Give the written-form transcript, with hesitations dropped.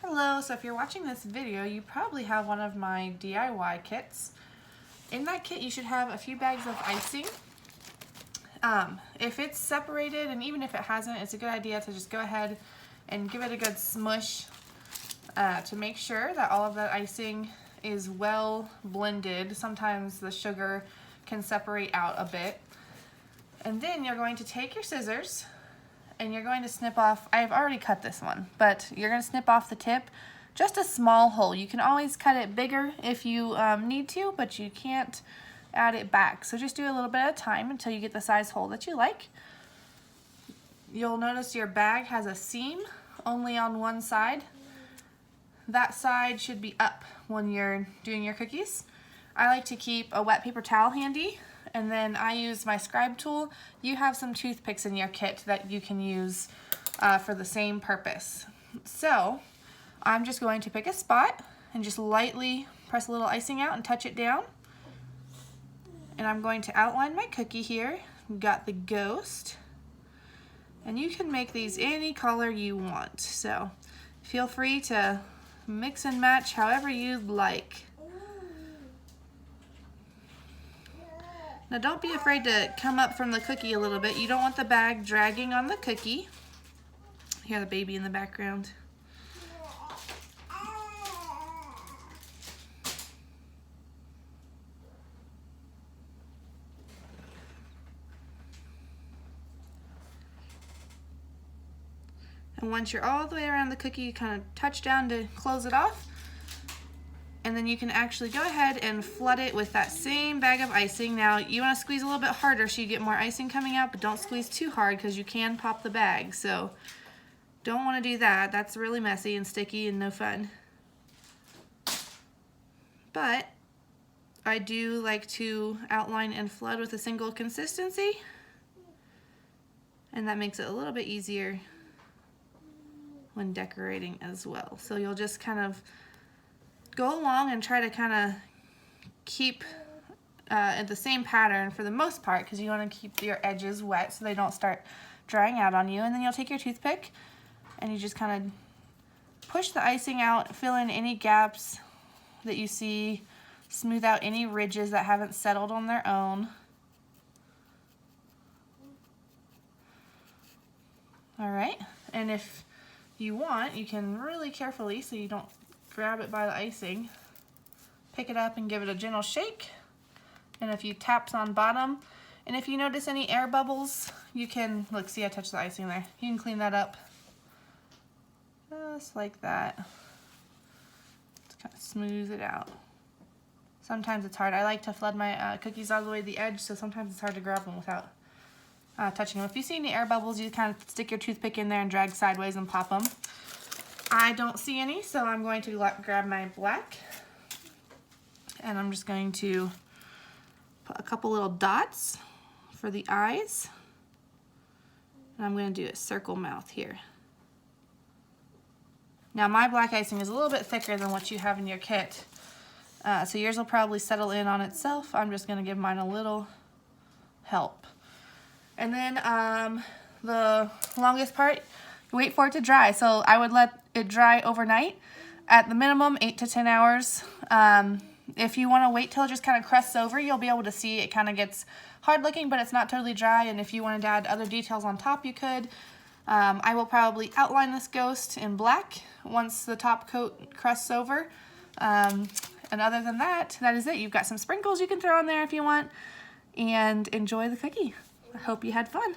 Hello, so if you're watching this video, you probably have one of my DIY kits. In that kit, you should have a few bags of icing. If it's separated, and even if it hasn't, it's a good idea to just go ahead and give it a good smush to make sure that all of that icing is well blended. Sometimes the sugar can separate out a bit. And then you're going to take your scissors and you're going to snip off, I've already cut this one, but you're going to snip off the tip, just a small hole. You can always cut it bigger if you need to, but you can't add it back. So just do a little bit at a time until you get the size hole that you like. You'll notice your bag has a seam only on one side. That side should be up when you're doing your cookies. I like to keep a wet paper towel handy, and then I use my scribe tool. You have some toothpicks in your kit that you can use for the same purpose. So I'm just going to pick a spot and just lightly press a little icing out and touch it down. And I'm going to outline my cookie here. We've got the ghost. And you can make these any color you want. So feel free to mix and match however you'd like. Now don't be afraid to come up from the cookie a little bit. You don't want the bag dragging on the cookie. You hear the baby in the background. And once you're all the way around the cookie, you kind of touch down to close it off. And then you can actually go ahead and flood it with that same bag of icing. Now you want to squeeze a little bit harder so you get more icing coming out, but don't squeeze too hard because you can pop the bag. So don't want to do that. That's really messy and sticky and no fun. But I do like to outline and flood with a single consistency, and that makes it a little bit easier when decorating as well. So you'll just kind of go along and try to kind of keep the same pattern for the most part, because you want to keep your edges wet so they don't start drying out on you. And then you'll take your toothpick and you just kind of push the icing out, fill in any gaps that you see, smooth out any ridges that haven't settled on their own. All right, and if you want, you can really carefully, so you don't grab it by the icing, pick it up and give it a gentle shake, and a few taps on bottom. And if you notice any air bubbles, you can, look, see I touched the icing there. You can clean that up just like that. Just kind of smooth it out. Sometimes it's hard. I like to flood my cookies all the way to the edge, so sometimes it's hard to grab them without touching them. If you see any air bubbles, you kind of stick your toothpick in there and drag sideways and pop them. I don't see any, so I'm going to grab my black, and I'm just going to put a couple little dots for the eyes, and I'm going to do a circle mouth here. Now my black icing is a little bit thicker than what you have in your kit, so yours will probably settle in on itself. I'm just going to give mine a little help. And then the longest part, wait for it to dry. So I would let it dry overnight, at the minimum 8 to 10 hours. If you want to wait till it just kind of crusts over, you'll be able to see it kind of gets hard looking, but it's not totally dry. And if you wanted to add other details on top, you could. I will probably outline this ghost in black once the top coat crusts over. And other than that, that is it. You've got some sprinkles you can throw on there if you want, and enjoy the cookie. I hope you had fun.